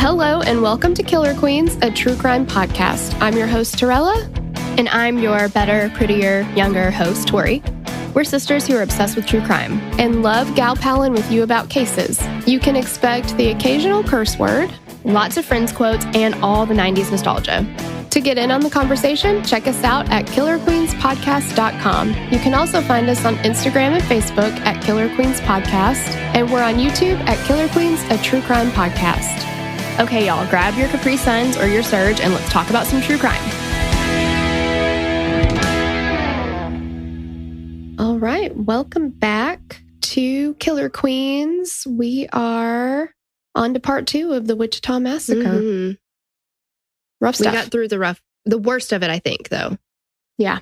Hello and welcome to Killer Queens, a true crime podcast. I'm your host, Torella. And I'm your better, prettier, younger host, Tori. We're sisters who are obsessed with true crime and love gal-palin with you about cases. You can expect the occasional curse word, lots of Friends quotes, and all the 90s nostalgia. To get in on the conversation, check us out at killerqueenspodcast.com. You can also find us on Instagram and Facebook at Killer Queens Podcast, and we're on YouTube at Killer Queens, a true crime podcast. Okay, y'all, grab your Capri Suns or your Surge and let's talk about some true crime. All right, welcome back to Killer Queens. We are on to part 2 of the Wichita Massacre. Mm-hmm. Rough stuff. We got through the worst of it, I think, though. Yeah,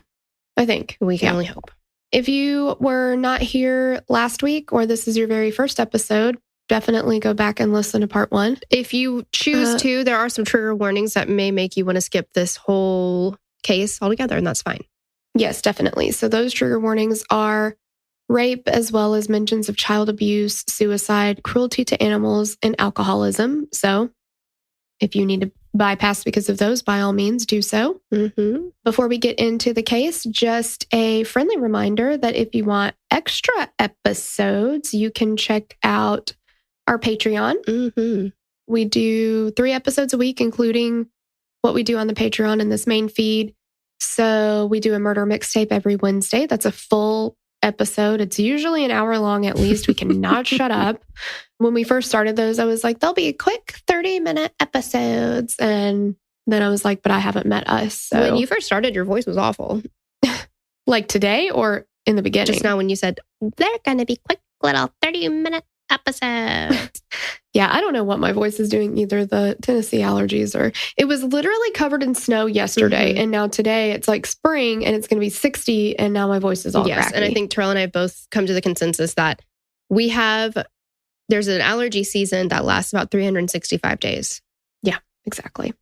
I think. We can only hope. If you were not here last week, or this is your very first episode, definitely go back and listen to part 1. If you choose to, there are some trigger warnings that may make you want to skip this whole case altogether, and that's fine. Yes, definitely. So those trigger warnings are rape, as well as mentions of child abuse, suicide, cruelty to animals, and alcoholism. So if you need to bypass because of those, by all means, do so. Mm-hmm. Before we get into the case, just a friendly reminder that if you want extra episodes, you can check out our Patreon. Mm-hmm. We do 3 episodes a week, including what we do on the Patreon in this main feed. So we do a murder mixtape every Wednesday. That's a full episode. It's usually an hour long at least. We cannot shut up. When we first started those, I was like, they'll be quick 30-minute episodes. And then I was like, but I haven't met us. So. When you first started, your voice was awful. Like today or in the beginning? Just now when you said, they're going to be quick little 30-minute episodes. Yeah, I don't know what my voice is doing either. The Tennessee allergies or it was literally covered in snow yesterday. Mm-hmm. And now today it's like spring and it's going to be 60 and now my voice is all cracky. And I think Terrell and I both come to the consensus that there's an allergy season that lasts about 365 days. Yeah, exactly.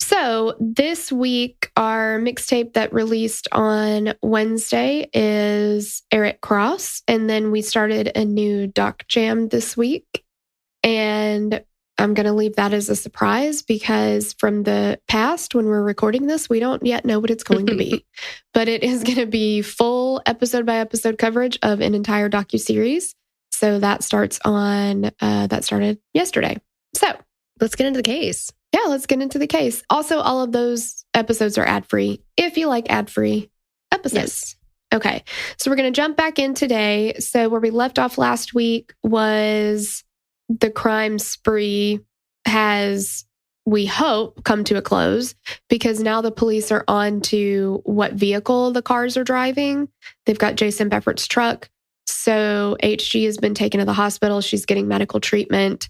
So this week, our mixtape that released on Wednesday is Eric Cross. And then we started a new doc jam this week. And I'm going to leave that as a surprise because from the past, when we're recording this, we don't yet know what it's going to be. But it is going to be full episode by episode coverage of an entire docuseries. So that started yesterday. So let's get into the case. Yeah, let's get into the case. Also, all of those episodes are ad-free if you like ad-free episodes. Yes. Okay, so we're going to jump back in today. So where we left off last week was the crime spree has, we hope, come to a close because now the police are on to what vehicle the cars are driving. They've got Jason Beffert's truck. So HG has been taken to the hospital. She's getting medical treatment.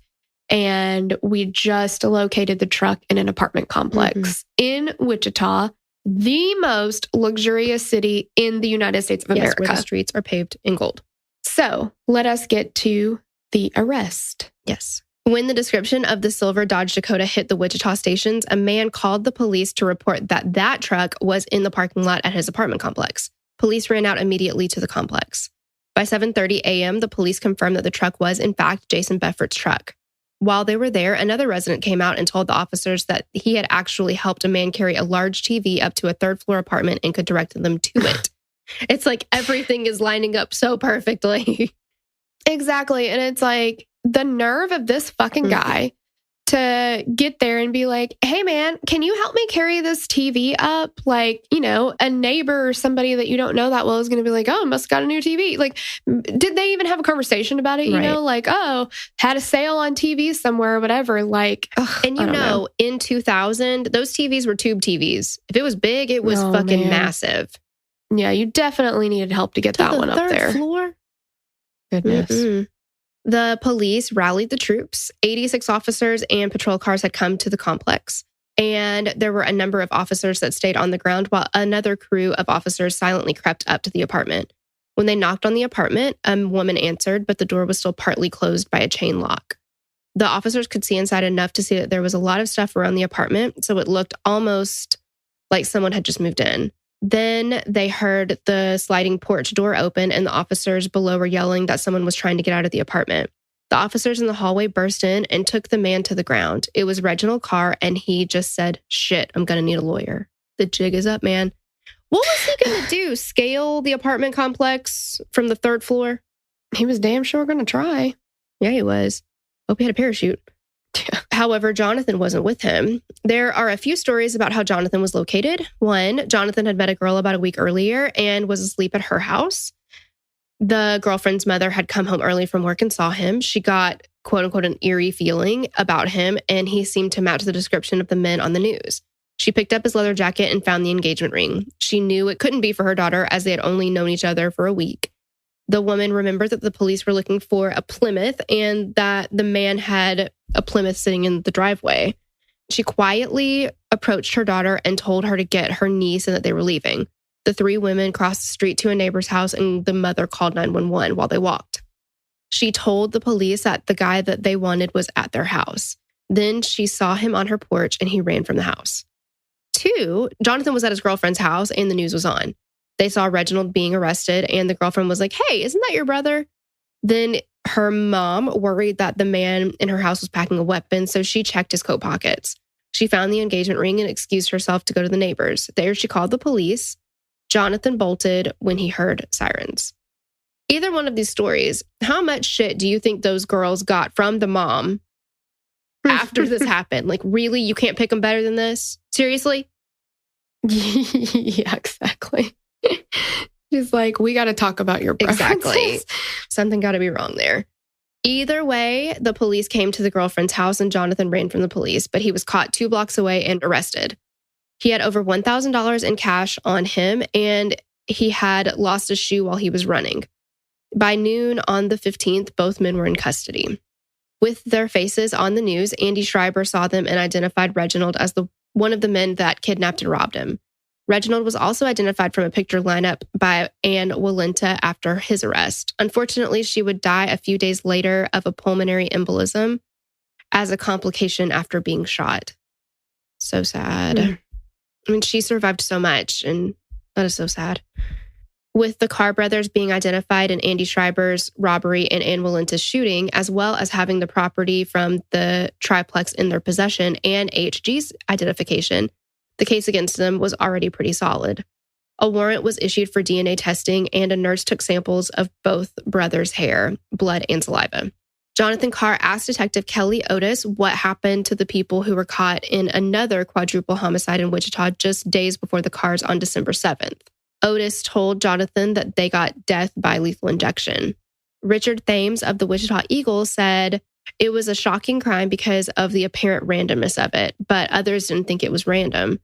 And we just located the truck in an apartment complex in Wichita, the most luxurious city in the United States of America. Yes, where the streets are paved in gold. So let us get to the arrest. Yes. When the description of the silver Dodge Dakota hit the Wichita stations, a man called the police to report that truck was in the parking lot at his apartment complex. Police ran out immediately to the complex. By 7:30 a.m., the police confirmed that the truck was, in fact, Jason Beffert's truck. While they were there, another resident came out and told the officers that he had actually helped a man carry a large TV up to a 3rd-floor apartment and could direct them to it. It's like everything is lining up so perfectly. Exactly. And it's like the nerve of this fucking guy to get there and be like, hey, man, can you help me carry this TV up? Like, you know, a neighbor or somebody that you don't know that well is going to be like, oh, must have got a new TV. Like, did they even have a conversation about it? You know, like, oh, had a sale on TV somewhere or whatever. Like, and you know, in 2000, those TVs were tube TVs. If it was big, it was fucking massive. Yeah, you definitely needed help to get that one up there. 3rd floor? Goodness. Mm-mm. The police rallied the troops. 86 officers and patrol cars had come to the complex. And there were a number of officers that stayed on the ground while another crew of officers silently crept up to the apartment. When they knocked on the apartment, a woman answered, but the door was still partly closed by a chain lock. The officers could see inside enough to see that there was a lot of stuff around the apartment, so it looked almost like someone had just moved in. Then they heard the sliding porch door open and the officers below were yelling that someone was trying to get out of the apartment. The officers in the hallway burst in and took the man to the ground. It was Reginald Carr, and he just said, "Shit, I'm going to need a lawyer. The jig is up, man." What was he going to do? Scale the apartment complex from the 3rd floor? He was damn sure going to try. Yeah, he was. Hope he had a parachute. However, Jonathan wasn't with him. There are a few stories about how Jonathan was located. One, Jonathan had met a girl about a week earlier and was asleep at her house. The girlfriend's mother had come home early from work and saw him. She got, quote unquote, an eerie feeling about him, and he seemed to match the description of the men on the news. She picked up his leather jacket and found the engagement ring. She knew it couldn't be for her daughter, as they had only known each other for a week. The woman remembered that the police were looking for a Plymouth and that the man had a Plymouth sitting in the driveway. She quietly approached her daughter and told her to get her niece and that they were leaving. The 3 women crossed the street to a neighbor's house, and the mother called 911 while they walked. She told the police that the guy that they wanted was at their house. Then she saw him on her porch and he ran from the house. 2, Jonathan was at his girlfriend's house and the news was on. They saw Reginald being arrested and the girlfriend was like, "Hey, isn't that your brother?" Then her mom worried that the man in her house was packing a weapon, so she checked his coat pockets. She found the engagement ring and excused herself to go to the neighbors. There she called the police. Jonathan bolted when he heard sirens. Either one of these stories, how much shit do you think those girls got from the mom after this happened? Like, really? You can't pick them better than this? Seriously? Yeah, exactly. She's like, "We got to talk about your preferences." Exactly. Something got to be wrong there. Either way, the police came to the girlfriend's house and Jonathan ran from the police, but he was caught 2 blocks away and arrested. He had over $1,000 in cash on him, and he had lost a shoe while he was running. By noon on the 15th, both men were in custody. With their faces on the news, Andy Schreiber saw them and identified Reginald as one of the men that kidnapped and robbed him. Reginald was also identified from a picture lineup by Anne Walenta after his arrest. Unfortunately, she would die a few days later of a pulmonary embolism as a complication after being shot. So sad. I mean, she survived so much, and that is so sad. With the Carr brothers being identified in Andy Schreiber's robbery and Anne Walenta's shooting, as well as having the property from the triplex in their possession and AHG's identification, the case against them was already pretty solid. A warrant was issued for DNA testing, and a nurse took samples of both brothers' hair, blood, and saliva. Jonathan Carr asked Detective Kelly Otis what happened to the people who were caught in another quadruple homicide in Wichita just days before the Carrs on December 7th. Otis told Jonathan that they got death by lethal injection. Richard Thames of the Wichita Eagle said it was a shocking crime because of the apparent randomness of it, but others didn't think it was random.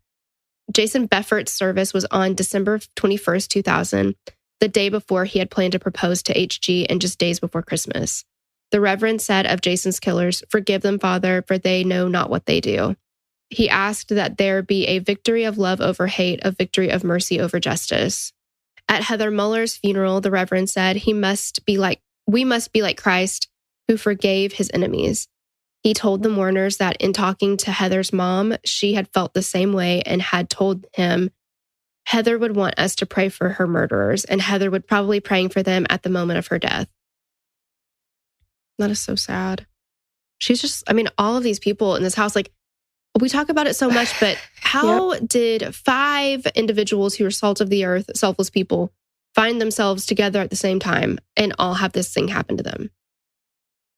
Jason Beffert's service was on December 21st, 2000, the day before he had planned to propose to HG and just days before Christmas. The Reverend said of Jason's killers, "Forgive them, Father, for they know not what they do." He asked that there be a victory of love over hate, a victory of mercy over justice. At Heather Muller's funeral, the Reverend said, we must be like Christ, who forgave his enemies. He told the mourners that in talking to Heather's mom, she had felt the same way and had told him Heather would want us to pray for her murderers, and Heather would probably be praying for them at the moment of her death. That is so sad. She's just, I mean, all of these people in this house, like, we talk about it so much, but how did 5 individuals who are salt of the earth, selfless people, find themselves together at the same time and all have this thing happen to them?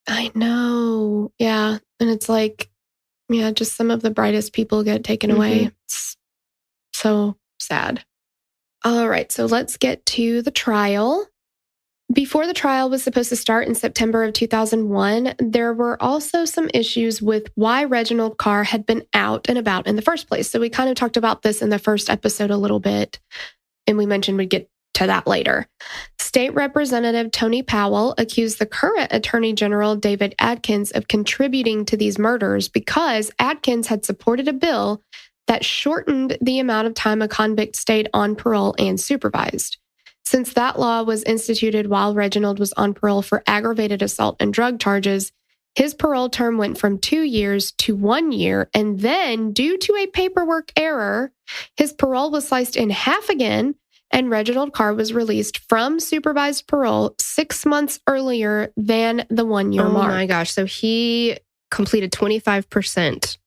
I know. Yeah. And it's like, yeah, just some of the brightest people get taken away. It's so sad. All right. So let's get to the trial. Before the trial was supposed to start in September of 2001, there were also some issues with why Reginald Carr had been out and about in the first place. So we kind of talked about this in the first episode a little bit, and we mentioned we'd get to that later. State Representative Tony Powell accused the current Attorney General David Adkins of contributing to these murders because Adkins had supported a bill that shortened the amount of time a convict stayed on parole and supervised. Since that law was instituted while Reginald was on parole for aggravated assault and drug charges, his parole term went from 2 years to 1 year, and then, due to a paperwork error, his parole was sliced in half again, and Reginald Carr was released from supervised parole 6 months earlier than the 1-year mark. Oh my gosh. So he completed 25%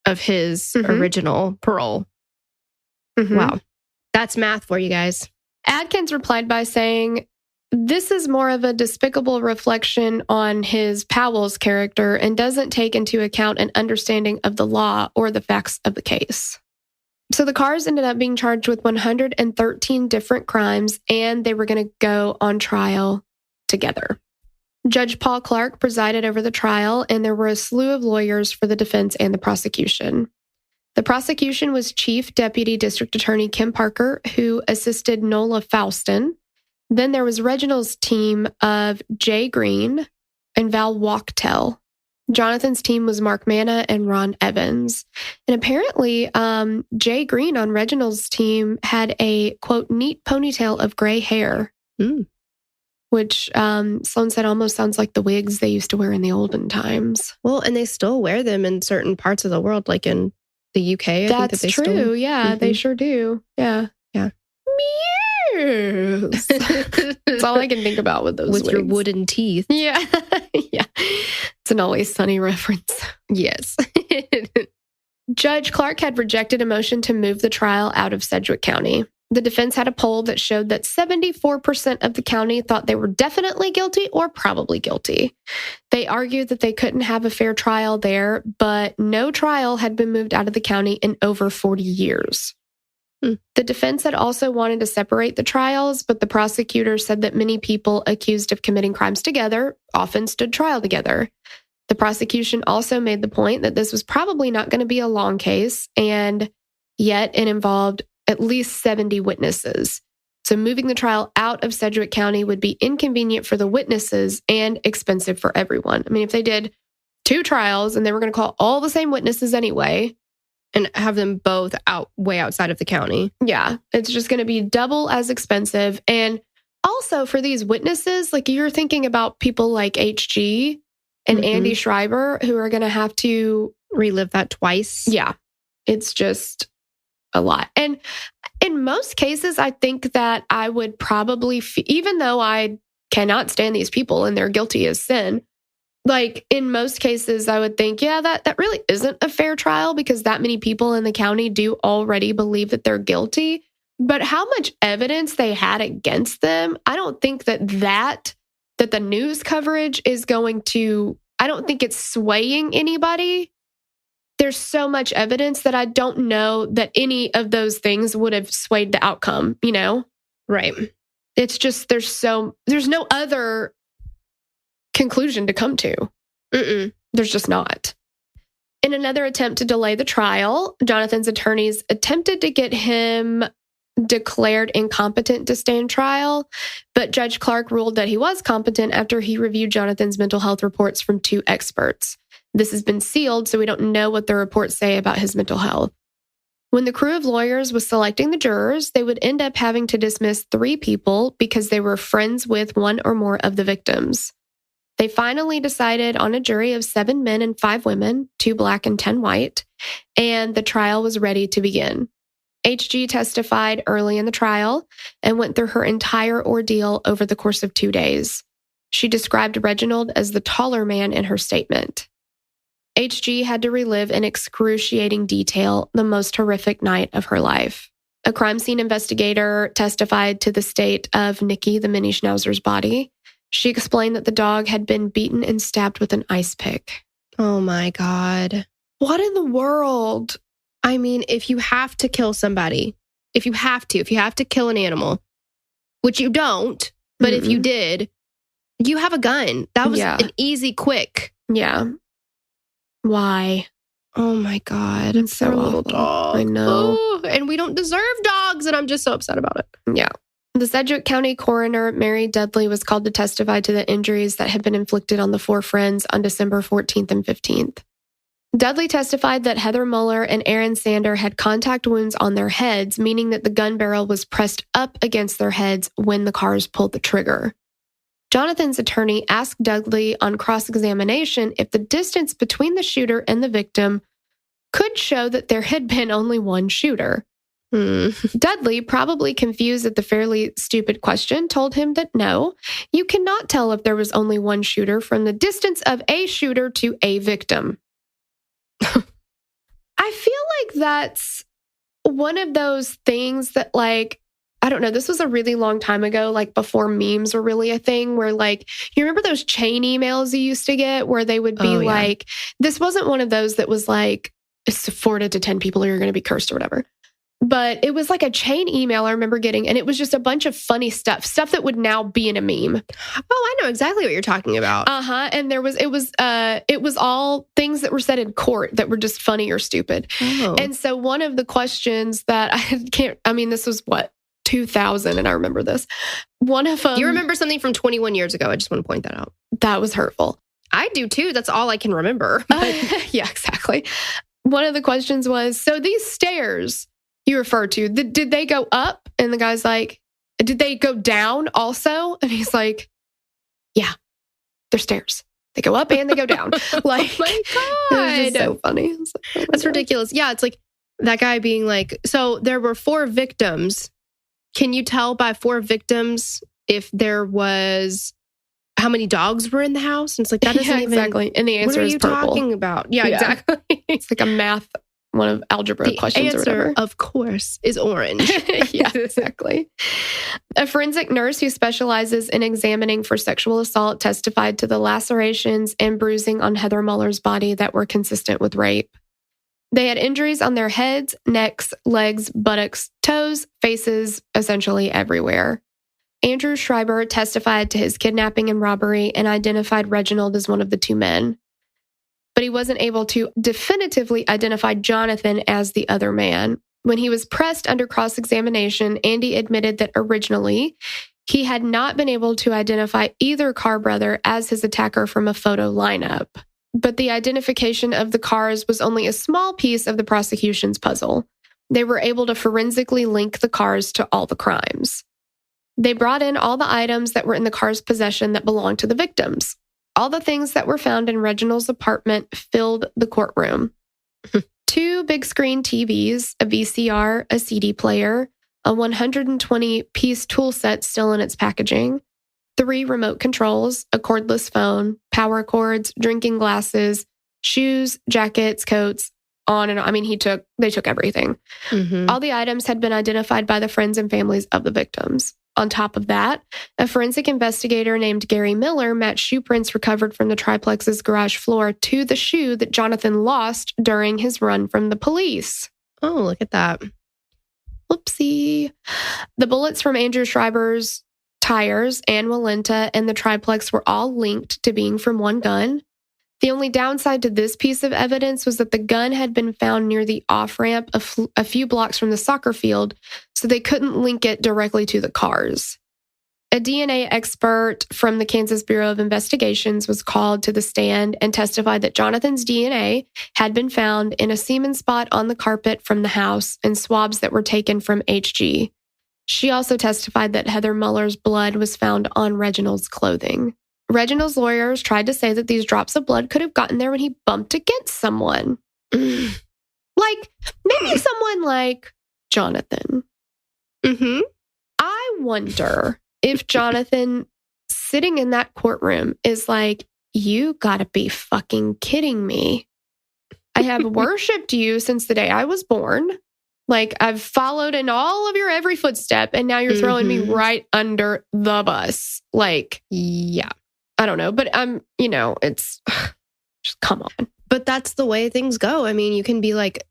of his original parole. Wow. That's math for you guys. Adkins replied by saying, "This is more of a despicable reflection on his Powell's character and doesn't take into account an understanding of the law or the facts of the case." So the Carrs ended up being charged with 113 different crimes, and they were going to go on trial together. Judge Paul Clark presided over the trial, and there were a slew of lawyers for the defense and the prosecution. The prosecution was Chief Deputy District Attorney Kim Parker, who assisted Nola Faustin. Then there was Reginald's team of Jay Green and Val Wachtel. Jonathan's team was Mark Manna and Ron Evans. And apparently, Jay Green on Reginald's team had a, quote, neat ponytail of gray hair, which Sloan said almost sounds like the wigs they used to wear in the olden times. Well, and they still wear them in certain parts of the world, like in the UK. That's true. Still... Yeah, they sure do. Yeah. Yeah. Meows. That's all I can think about with those with wigs. Your wooden teeth. Yeah. Yeah. It's an Always Sunny reference. Yes. Judge Clark had rejected a motion to move the trial out of Sedgwick County. The defense had a poll that showed that 74% of the county thought they were definitely guilty or probably guilty. They argued that they couldn't have a fair trial there, but no trial had been moved out of the county in over 40 years. The defense had also wanted to separate the trials, but the prosecutor said that many people accused of committing crimes together often stood trial together. The prosecution also made the point that this was probably not going to be a long case, and yet it involved at least 70 witnesses. So moving the trial out of Sedgwick County would be inconvenient for the witnesses and expensive for everyone. I mean, if they did 2 trials and they were going to call all the same witnesses anyway, and have them both way outside of the county. Yeah, it's just going to be double as expensive. And also for these witnesses, like you're thinking about people like HG and Andy Schreiber who are going to have to relive that twice. Yeah, it's just a lot. And in most cases, I think that I would probably, even though I cannot stand these people and they're guilty as sin, like in most cases, I would think, yeah, that really isn't a fair trial because that many people in the county do already believe that they're guilty. But how much evidence they had against them, I don't think that the news coverage is going to, I don't think it's swaying anybody. There's so much evidence that I don't know that any of those things would have swayed the outcome, you know? Right. It's just, there's no other conclusion to come to. There's just not. In another attempt to delay the trial, Jonathan's attorneys attempted to get him declared incompetent to stand trial, but Judge Clark ruled that he was competent after he reviewed Jonathan's mental health reports from 2 experts. This has been sealed, so we don't know what the reports say about his mental health. When the crew of lawyers was selecting the jurors, they would end up having to dismiss 3 people because they were friends with 1 or more of the victims. They finally decided on a jury of 7 men and 5 women, 2 black and 10 white, and the trial was ready to begin. HG testified early in the trial and went through her entire ordeal over the course of 2 days. She described Reginald as the taller man in her statement. HG had to relive in excruciating detail the most horrific night of her life. A crime scene investigator testified to the state of Nikki, the mini schnauzer's body. She explained that the dog had been beaten and stabbed with an ice pick. Oh my God. What in the world? I mean, if you have to kill somebody, if you have to kill an animal, which you don't, but if you did, you have a gun. That was an easy, quick. Yeah. Why? Oh my God. It's so awful. Little dog. I know. Oh, and we don't deserve dogs, and I'm just so upset about it. Yeah. The Sedgwick County coroner, Mary Dudley, was called to testify to the injuries that had been inflicted on the 4 friends on December 14th and 15th. Dudley testified that Heather Muller and Aaron Sander had contact wounds on their heads, meaning that the gun barrel was pressed up against their heads when the Carrs pulled the trigger. Jonathan's attorney asked Dudley on cross-examination if the distance between the shooter and the victim could show that there had been only one shooter. Dudley, probably confused at the fairly stupid question, told him that no, you cannot tell if there was only one shooter from the distance of a shooter to a victim. I feel like that's one of those things that, like, I don't know, this was a really long time ago, like before memes were really a thing, where, like, you remember those chain emails you used to get where they would be like, this wasn't one of those that was like, it's forwarded to 10 people or you're going to be cursed or whatever. But it was like a chain email I remember getting, and it was just a bunch of funny stuff that would now be in a meme. Oh, I know exactly what you're talking about. And it was all things that were said in court that were just funny or stupid. Oh. And so one of the questions that this was what, 2000, and I remember this. One of them. You remember something from 21 years ago. I just want to point that out. That was hurtful. I do too. That's all I can remember. Yeah, exactly. One of the questions was, so these stairs you refer to, did they go up? And the guy's like, did they go down also? And he's like, yeah, they're stairs. They go up and they go down. Like, oh my God. It was just so funny. That's ridiculous. Yeah, it's like that guy being like, so there were 4 victims. Can you tell by 4 victims if there was, how many dogs were in the house? And it's like, that doesn't even. Exactly. And the answer is purple. What are you talking about? Yeah, exactly. It's like a math, one of algebra questions or whatever. Answer, of course, is orange. Yeah, exactly. A forensic nurse who specializes in examining for sexual assault testified to the lacerations and bruising on Heather Muller's body that were consistent with rape. They had injuries on their heads, necks, legs, buttocks, toes, faces, essentially everywhere. Andrew Schreiber testified to his kidnapping and robbery and identified Reginald as one of the 2 men. But he wasn't able to definitively identify Jonathan as the other man. When he was pressed under cross-examination, Andy admitted that originally he had not been able to identify either Carr brother as his attacker from a photo lineup. But the identification of the Carrs was only a small piece of the prosecution's puzzle. They were able to forensically link the Carrs to all the crimes. They brought in all the items that were in the Carrs' possession that belonged to the victims. All the things that were found in Reginald's apartment filled the courtroom. 2 big screen TVs, a VCR, a CD player, a 120-piece tool set still in its packaging, 3 remote controls, a cordless phone, power cords, drinking glasses, shoes, jackets, coats, on and on. I mean, they took everything. Mm-hmm. All the items had been identified by the friends and families of the victims. On top of that, a forensic investigator named Gary Miller matched shoe prints recovered from the triplex's garage floor to the shoe that Jonathan lost during his run from the police. Oh, look at that. Whoopsie. The bullets from Andrew Schreiber's tires and Walenta and the triplex were all linked to being from one gun. The only downside to this piece of evidence was that the gun had been found near the off-ramp a few blocks from the soccer field, so they couldn't link it directly to the Carrs. A DNA expert from the Kansas Bureau of Investigations was called to the stand and testified that Jonathan's DNA had been found in a semen spot on the carpet from the house and swabs that were taken from HG. She also testified that Heather Muller's blood was found on Reginald's clothing. Reginald's lawyers tried to say that these drops of blood could have gotten there when he bumped against someone. Like, maybe someone like Jonathan. Mm-hmm. I wonder if Jonathan, sitting in that courtroom, is like, you gotta be fucking kidding me. I have worshipped you since the day I was born. Like, I've followed in all of your every footstep, and now you're throwing me right under the bus. Like, yeah. I don't know, but it's just come on. But that's the way things go. I mean, you can be like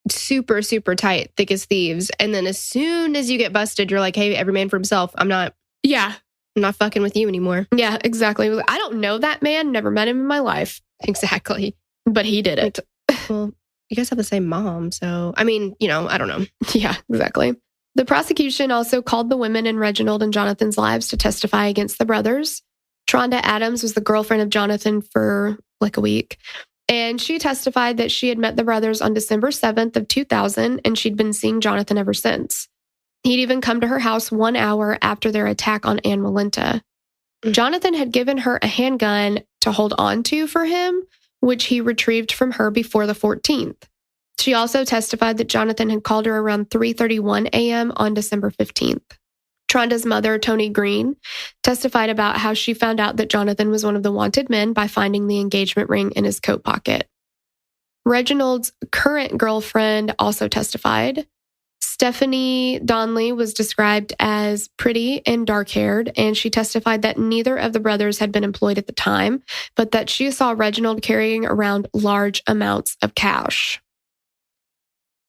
super, super tight, thick as thieves. And then as soon as you get busted, you're like, hey, every man for himself. I'm not fucking with you anymore. Yeah, exactly. I don't know that man. Never met him in my life. Exactly. But he did it. Well, you guys have the same mom. So, I mean, I don't know. Yeah, exactly. The prosecution also called the women in Reginald and Jonathan's lives to testify against the brothers. Tronda Adams was the girlfriend of Jonathan for like a week. And she testified that she had met the brothers on December 7th of 2000, and she'd been seeing Jonathan ever since. He'd even come to her house 1 hour after their attack on Ann Walenta. Jonathan had given her a handgun to hold on to for him, which he retrieved from her before the 14th. She also testified that Jonathan had called her around 3:31 a.m. on December 15th. Tronda's mother, Toni Green, testified about how she found out that Jonathan was one of the wanted men by finding the engagement ring in his coat pocket. Reginald's current girlfriend also testified. Stephanie Donnelly was described as pretty and dark-haired, and she testified that neither of the brothers had been employed at the time, but that she saw Reginald carrying around large amounts of cash.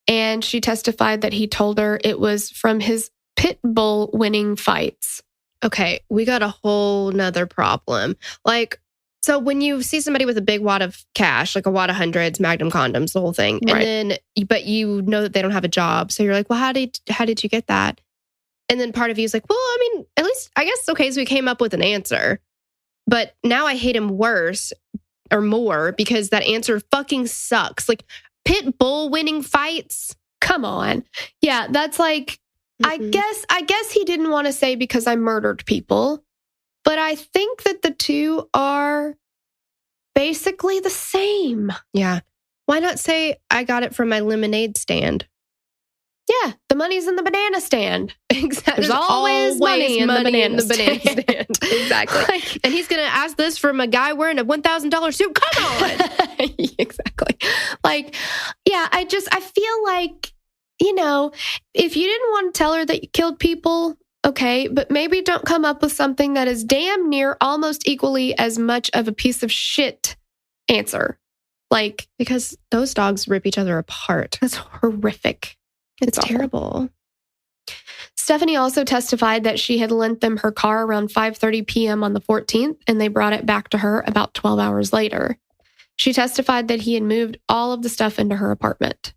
And she testified that he told her it was from his pit bull winning fights. Okay, we got a whole nother problem. So when you see somebody with a big wad of cash, like a wad of hundreds, Magnum condoms, the whole thing, Right. and then, but you know that they don't have a job, so you're like, well, how did you get that? And then part of you is like, well, I mean, at least I guess okay, so we came up with an answer, but now I hate him worse or more because that answer fucking sucks. Like pit bull winning fights. Come on, yeah, that's like. I guess he didn't want to say because I murdered people, but I think that the two are basically the same. Yeah. Why not say I got it from my lemonade stand? Yeah, the money's in the banana stand. Exactly. There's always money in the banana stand. Exactly. And he's going to ask this from a guy wearing a $1,000 suit. Come on. Exactly. Like, yeah, I feel like, if you didn't want to tell her that you killed people, okay, but maybe don't come up with something that is damn near almost equally as much of a piece of shit answer. Like, because those dogs rip each other apart. That's horrific. It's terrible. Stephanie also testified that she had lent them her car around 5:30 p.m. on the 14th, and they brought it back to her about 12 hours later. She testified that he had moved all of the stuff into her apartment.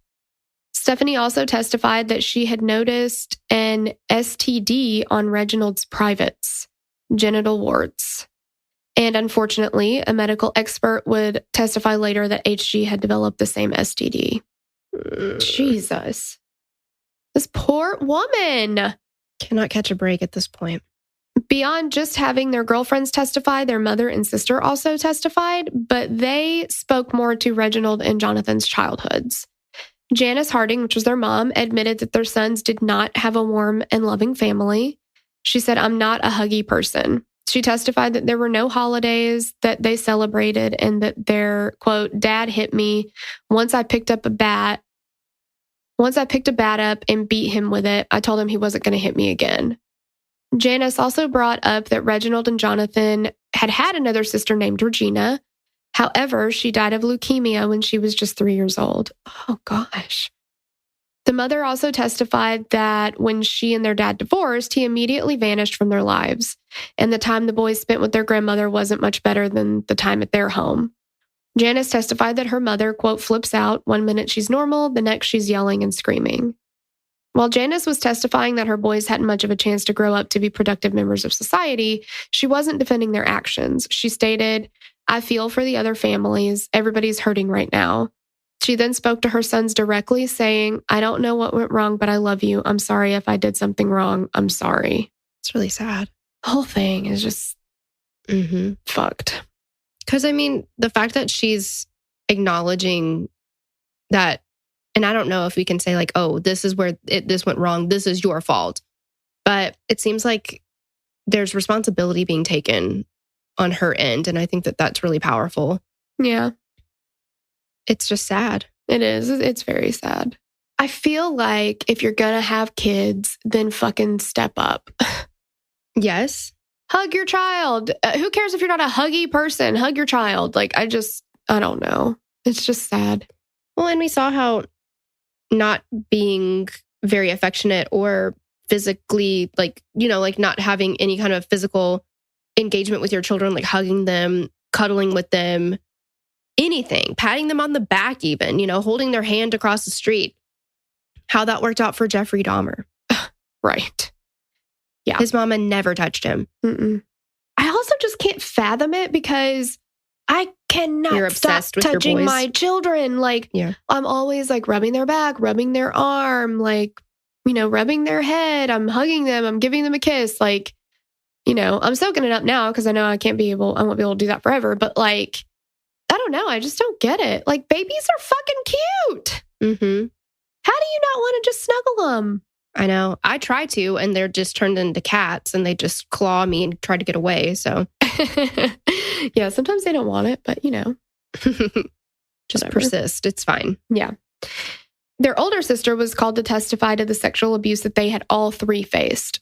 Stephanie also testified that she had noticed an STD on Reginald's privates, genital warts. And unfortunately, a medical expert would testify later that HG had developed the same STD. Jesus. This poor woman. Cannot catch a break at this point. Beyond just having their girlfriends testify, their mother and sister also testified, but they spoke more to Reginald and Jonathan's childhoods. Janice Harding, which was their mom, admitted that their sons did not have a warm and loving family. She said, "I'm not a huggy person." She testified that there were no holidays that they celebrated and that their, quote, "dad hit me once I picked a bat up and beat him with it. I told him he wasn't going to hit me again." Janice also brought up that Reginald and Jonathan had another sister named Regina. However, she died of leukemia when she was just 3 years old. Oh, gosh. The mother also testified that when she and their dad divorced, he immediately vanished from their lives, and the time the boys spent with their grandmother wasn't much better than the time at their home. Janice testified that her mother, quote, "flips out. One minute she's normal, the next she's yelling and screaming." While Janice was testifying that her boys hadn't much of a chance to grow up to be productive members of society, she wasn't defending their actions. She stated, "I feel for the other families. Everybody's hurting right now." She then spoke to her sons directly, saying, "I don't know what went wrong, but I love you. I'm sorry if I did something wrong. I'm sorry." It's really sad. The whole thing is just fucked. Because, I mean, the fact that she's acknowledging that, and I don't know if we can say like, oh, this is where this went wrong. This is your fault. But it seems like there's responsibility being taken on her end. And I think that that's really powerful. Yeah. It's just sad. It is. It's very sad. I feel like if you're going to have kids, then fucking step up. Yes. Hug your child. Who cares if you're not a huggy person? Hug your child. Like, I don't know. It's just sad. Well, and we saw how not being very affectionate or physically, like, like not having any kind of physical engagement with your children, like hugging them, cuddling with them, anything, patting them on the back even, holding their hand across the street, how that worked out for Jeffrey Dahmer. Right. Yeah. His mama never touched him. Mm-mm. I also just can't fathom it because I cannot stop touching my children. Like, yeah. I'm always like rubbing their back, rubbing their arm, like, rubbing their head. I'm hugging them. I'm giving them a kiss. Like, I'm soaking it up now because I know I won't be able to do that forever. But like, I don't know. I just don't get it. Like, babies are fucking cute. Mm-hmm. How do you not want to just snuggle them? I know. I try to, and they're just turned into cats, and they just claw me and try to get away. So, yeah, sometimes they don't want it, but just whatever. persist. It's fine. Yeah. Their older sister was called to testify to the sexual abuse that they had all three faced.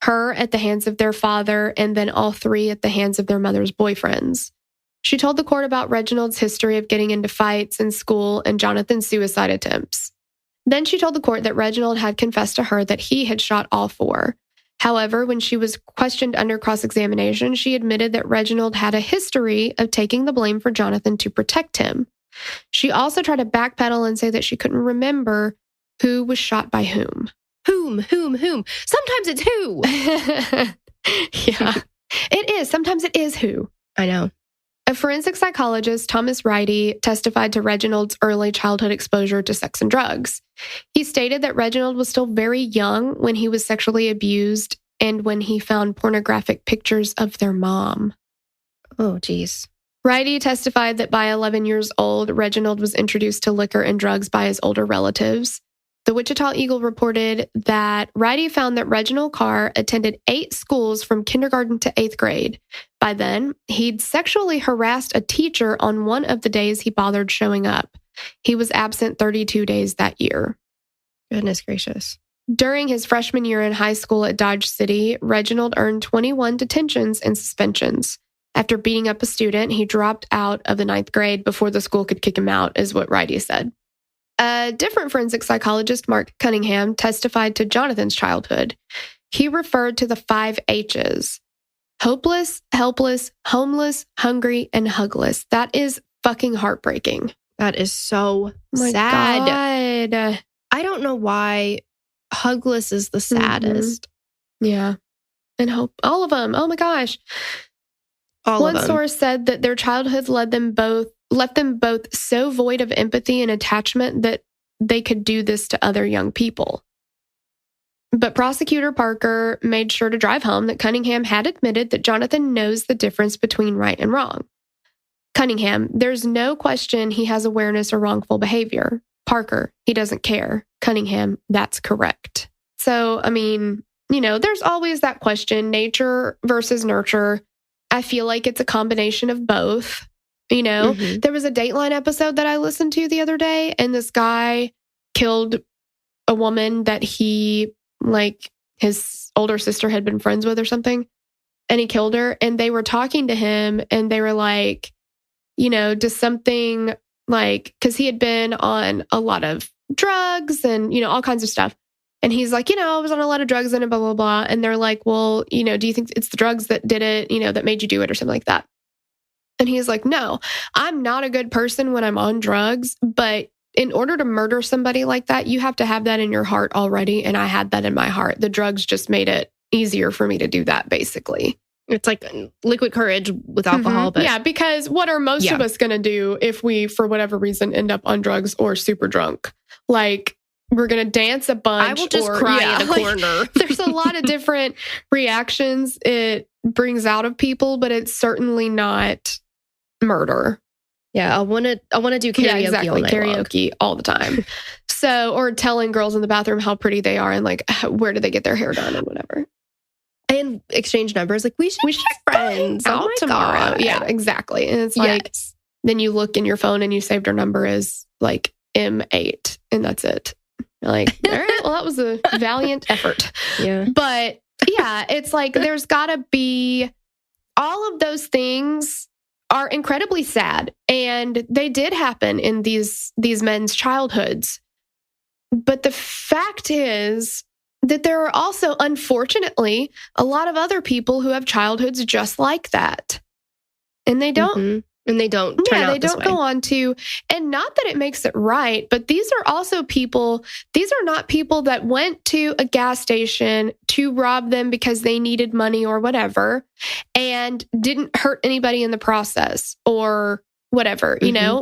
Her at the hands of their father, and then all three at the hands of their mother's boyfriends. She told the court about Reginald's history of getting into fights in school and Jonathan's suicide attempts. Then she told the court that Reginald had confessed to her that he had shot all four. However, when she was questioned under cross-examination, she admitted that Reginald had a history of taking the blame for Jonathan to protect him. She also tried to backpedal and say that she couldn't remember who was shot by whom. Whom? Sometimes it's who. Yeah, it is. Sometimes it is who. I know. A forensic psychologist, Thomas Righty, testified to Reginald's early childhood exposure to sex and drugs. He stated that Reginald was still very young when he was sexually abused and when he found pornographic pictures of their mom. Oh, geez. Righty testified that by 11 years old, Reginald was introduced to liquor and drugs by his older relatives. The Wichita Eagle reported that Righty found that Reginald Carr attended 8 schools from kindergarten to 8th grade. By then, he'd sexually harassed a teacher on one of the days he bothered showing up. He was absent 32 days that year. Goodness gracious. During his freshman year in high school at Dodge City, Reginald earned 21 detentions and suspensions. After beating up a student, he dropped out of the 9th grade before the school could kick him out, is what Righty said. A different forensic psychologist, Mark Cunningham, testified to Jonathan's childhood. He referred to the 5 H's: hopeless, helpless, homeless, hungry, and hugless. That is fucking heartbreaking. That is so My sad. God. I don't know why hugless is the saddest. Yeah. And hope all of them. Oh my gosh. One source said that their childhood left them both so void of empathy and attachment that they could do this to other young people. But Prosecutor Parker made sure to drive home that Cunningham had admitted that Jonathan knows the difference between right and wrong. Cunningham, there's no question he has awareness of wrongful behavior. Parker, he doesn't care. Cunningham, that's correct. So, I mean, there's always that question, nature versus nurture. I feel like it's a combination of both. There was a Dateline episode that I listened to the other day, and this guy killed a woman that his older sister had been friends with or something, and he killed her. And they were talking to him, and they were like, does something because he had been on a lot of drugs and, all kinds of stuff. And he's like, I was on a lot of drugs and blah, blah, blah. And they're like, well, do you think it's the drugs that did it, that made you do it or something like that? And he's like, no, I'm not a good person when I'm on drugs. But in order to murder somebody like that, you have to have that in your heart already. And I had that in my heart. The drugs just made it easier for me to do that, basically. It's like liquid courage with alcohol. But yeah, because what are most of us going to do if we, for whatever reason, end up on drugs or super drunk? We're going to dance a bunch. I will just cry in a corner. There's a lot of different reactions it brings out of people, but it's certainly not murder. Yeah, I want to do karaoke. Yeah, exactly. All night karaoke long. all the time. Or telling girls in the bathroom how pretty they are and where did they get their hair done and whatever. And exchange numbers. We should be friends out tomorrow. God. Yeah, exactly. And it's then you look in your phone and you saved her number as M8 and that's it. All right, well, that was a valiant effort. Yeah. But yeah, it's there's got to be all of those things are incredibly sad. And they did happen in these men's childhoods. But the fact is that there are also, unfortunately, a lot of other people who have childhoods just like that. And they don't. Mm-hmm. And they don't turn out this way. Go on to, and not that it makes it right, but these are also people, these are not people that went to a gas station to rob them because they needed money or whatever, and didn't hurt anybody in the process or whatever,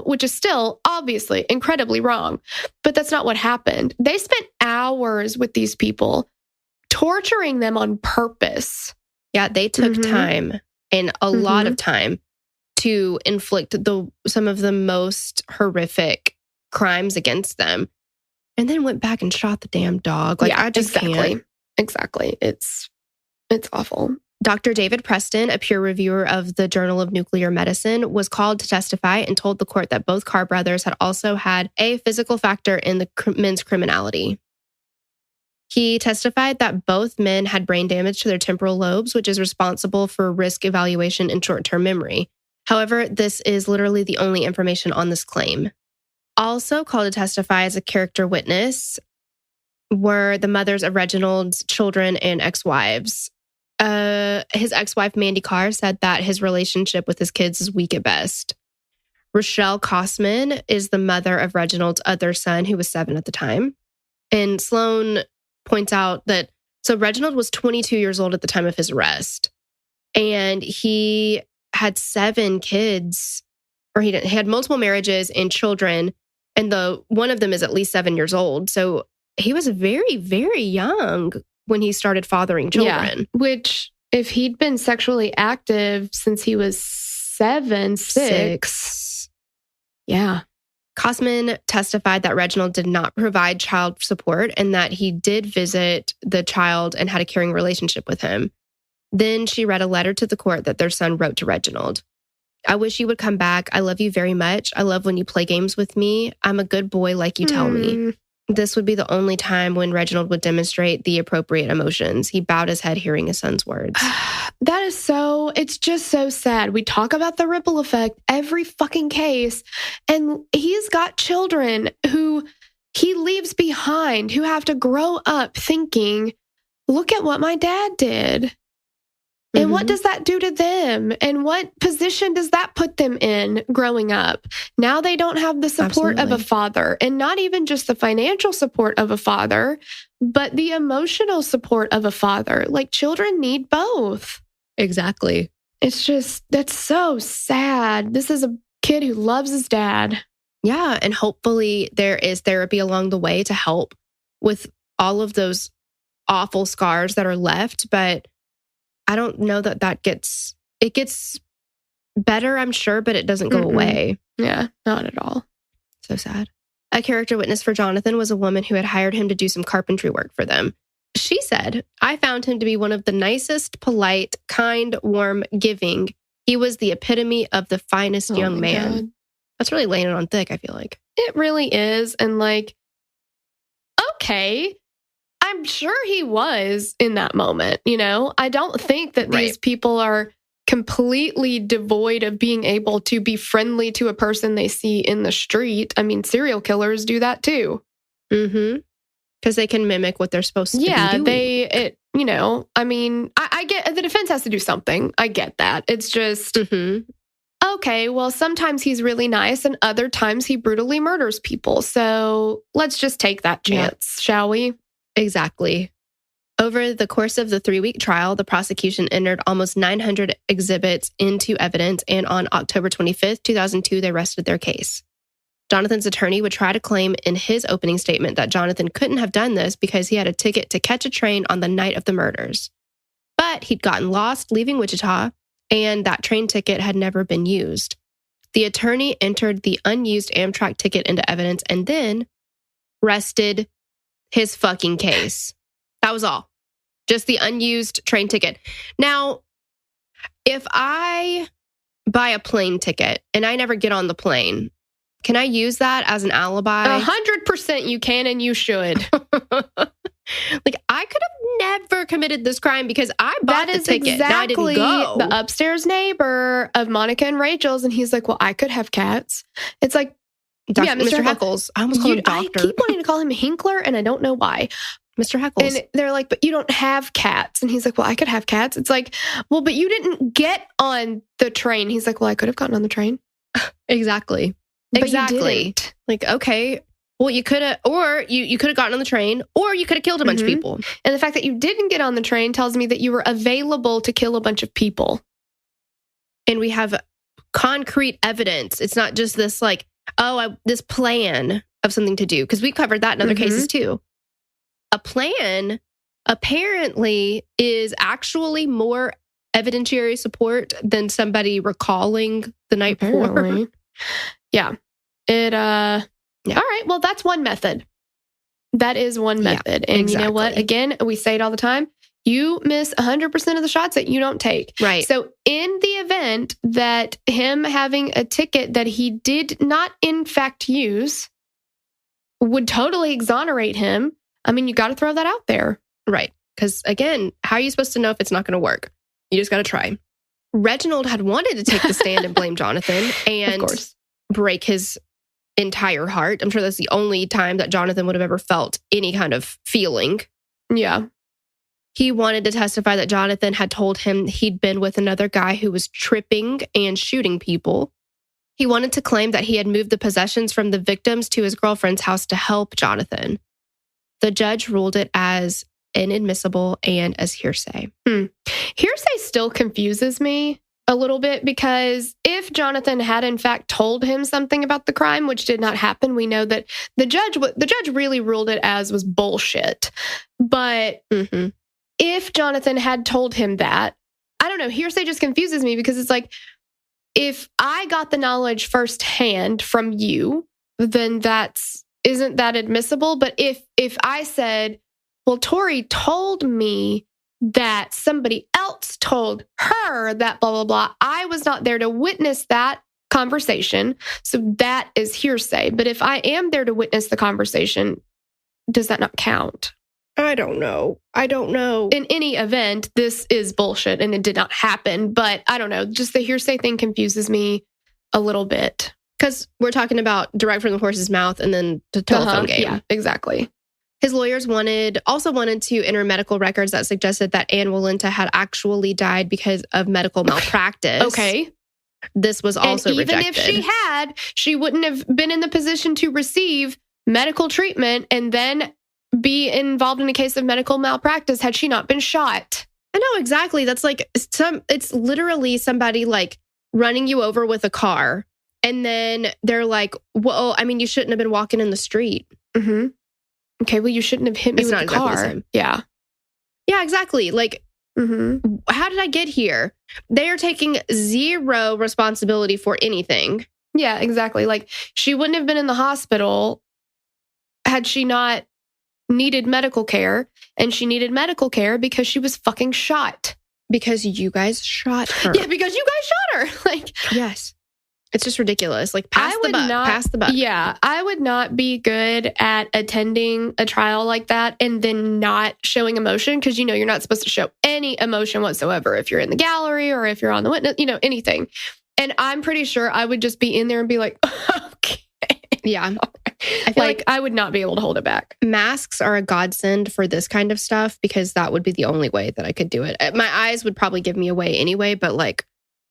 which is still obviously incredibly wrong. But that's not what happened. They spent hours with these people, torturing them on purpose. Yeah, they took time and a lot of time to inflict some of the most horrific crimes against them, and then went back and shot the damn dog. Like, I just can't. Exactly. It's awful. Dr. David Preston, a peer reviewer of the Journal of Nuclear Medicine, was called to testify and told the court that both Carr brothers had also had a physical factor in the men's criminality. He testified that both men had brain damage to their temporal lobes, which is responsible for risk evaluation and short-term memory. However, this is literally the only information on this claim. Also called to testify as a character witness were the mothers of Reginald's children and ex-wives. His ex-wife, Mandy Carr, said that his relationship with his kids is weak at best. Rochelle Kosman is the mother of Reginald's other son, who was 7 at the time. And Sloan points out that, so Reginald was 22 years old at the time of his arrest. And he had 7 kids, or he had multiple marriages and children. And one of them is at least 7 years old. So he was very, very young when he started fathering children. Yeah, which, if he'd been sexually active since he was 6. Yeah. Kosman testified that Reginald did not provide child support and that he did visit the child and had a caring relationship with him. Then she read a letter to the court that their son wrote to Reginald. I wish you would come back. I love you very much. I love when you play games with me. I'm a good boy like you tell me. This would be the only time when Reginald would demonstrate the appropriate emotions. He bowed his head hearing his son's words. It's just so sad. We talk about the ripple effect every fucking case, and he's got children who he leaves behind who have to grow up thinking, look at what my dad did. And what does that do to them? And what position does that put them in growing up? Now they don't have the support of a father, and not even just the financial support of a father, but the emotional support of a father. Like, children need both. Exactly. That's so sad. This is a kid who loves his dad. Yeah. And hopefully there is therapy along the way to help with all of those awful scars that are left. But I don't know that gets better, I'm sure, but it doesn't go away. Yeah, not at all. So sad. A character witness for Jonathan was a woman who had hired him to do some carpentry work for them. She said, I found him to be one of the nicest, polite, kind, warm, giving. He was the epitome of the finest young man. God. That's really laying it on thick, I feel like. It really is. And like, okay, I'm sure he was in that moment, you know? I don't think that these people are completely devoid of being able to be friendly to a person they see in the street. I mean, serial killers do that too. Because they can mimic what they're supposed to be doing. I mean, I get the defense has to do something. I get that. It's just, okay, well, sometimes he's really nice and other times he brutally murders people. So let's just take that chance, shall we? Exactly. Over the course of the 3-week trial, the prosecution entered almost 900 exhibits into evidence, and on October 25th, 2002, they rested their case. Jonathan's attorney would try to claim in his opening statement that Jonathan couldn't have done this because he had a ticket to catch a train on the night of the murders. But he'd gotten lost leaving Wichita, and that train ticket had never been used. The attorney entered the unused Amtrak ticket into evidence and then rested his fucking case. That was all. Just the unused train ticket. Now, if I buy a plane ticket and I never get on the plane, can I use that as an alibi? 100% you can and you should. Like, I could have never committed this crime because I bought the ticket. Exactly and I didn't go. The upstairs neighbor of Monica and Rachel's, and he's like, well, I could have cats. It's like, Mr. Heckles. I almost called him doctor. I keep wanting to call him Hinkler, and I don't know why. Mr. Heckles. And they're like, but you don't have cats. And he's like, well, I could have cats. It's like, well, but you didn't get on the train. He's like, well, I could have gotten on the train. Exactly. But you didn't. Like, okay, well, you could have, or you could have gotten on the train, or you could have killed a bunch of people. And the fact that you didn't get on the train tells me that you were available to kill a bunch of people. And we have concrete evidence. It's not just this like, this plan of something to do. Because we covered that in other cases too. A plan apparently is actually more evidentiary support than somebody recalling the night before. Yeah. Yeah. All right. Well, that's one method. That is one method. And you know what? Again, we say it all the time. You miss 100% of the shots that you don't take. Right. So in the event that him having a ticket that he did not in fact use would totally exonerate him, I mean, you got to throw that out there. Right. Because again, how are you supposed to know if it's not going to work? You just got to try. Reginald had wanted to take the stand and blame Jonathan and of course. break his entire heart. I'm sure that's the only time that Jonathan would have ever felt any kind of feeling. Yeah. He wanted to testify that Jonathan had told him he'd been with another guy who was tripping and shooting people. He wanted to claim that he had moved the possessions from the victims to his girlfriend's house to help Jonathan. The judge ruled it as inadmissible and as hearsay. Hearsay still confuses me a little bit because if Jonathan had in fact told him something about the crime, which did not happen, we know that the judge really ruled it as was bullshit. But if Jonathan had told him that, I don't know, hearsay just confuses me because it's like, if I got the knowledge firsthand from you, then isn't that admissible? But if I said, well, Tori told me that somebody else told her that blah, blah, blah. I was not there to witness that conversation. So that is hearsay. But if I am there to witness the conversation, does that not count? I don't know. In any event, this is bullshit and it did not happen. But I don't know. Just the hearsay thing confuses me a little bit. Because we're talking about direct from the horse's mouth and then the telephone game. Yeah, exactly. His lawyers also wanted to enter medical records that suggested that Anne Walenta had actually died because of medical malpractice. Okay. This was also rejected. Even if she had, she wouldn't have been in the position to receive medical treatment and then be involved in a case of medical malpractice had she not been shot. I know, exactly. That's like it's literally somebody like running you over with a car. And then they're like, well, I mean, you shouldn't have been walking in the street. Mm-hmm. Okay, well, you shouldn't have hit me with the car. Yeah. Yeah, exactly. Like, how did I get here? They are taking zero responsibility for anything. Yeah, exactly. Like, she wouldn't have been in the hospital had she not needed medical care. And she needed medical care because she was fucking shot. Because you guys shot her. Yeah, because you guys shot her. Like, yes. It's just ridiculous. Like, pass the buck. Yeah, I would not be good at attending a trial like that and then not showing emotion because, you know, you're not supposed to show any emotion whatsoever if you're in the gallery or if you're on the witness, you know, anything. And I'm pretty sure I would just be in there and be like, okay. Yeah. I feel like I would not be able to hold it back. Masks are a godsend for this kind of stuff because that would be the only way that I could do it. My eyes would probably give me away anyway, but like,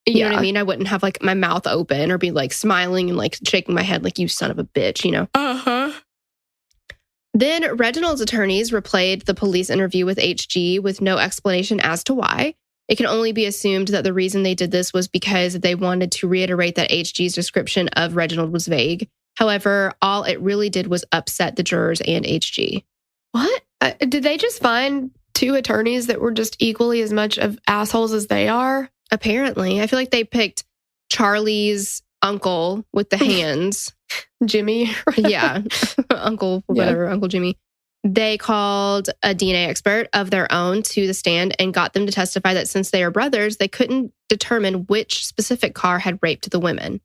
you know what I mean? I wouldn't have like my mouth open or be like smiling and like shaking my head like, you son of a bitch, you know? Then Reginald's attorneys replayed the police interview with HG with no explanation as to why. It can only be assumed that the reason they did this was because they wanted to reiterate that HG's description of Reginald was vague. However, all it really did was upset the jurors and HG. What? Did they just find two attorneys that were just equally as much of assholes as they are? Apparently. I feel like they picked Charlie's uncle with the hands. Jimmy. Yeah. Uncle, whatever, Uncle Jimmy. They called a DNA expert of their own to the stand and got them to testify that since they are brothers, they couldn't determine which specific car had raped the women.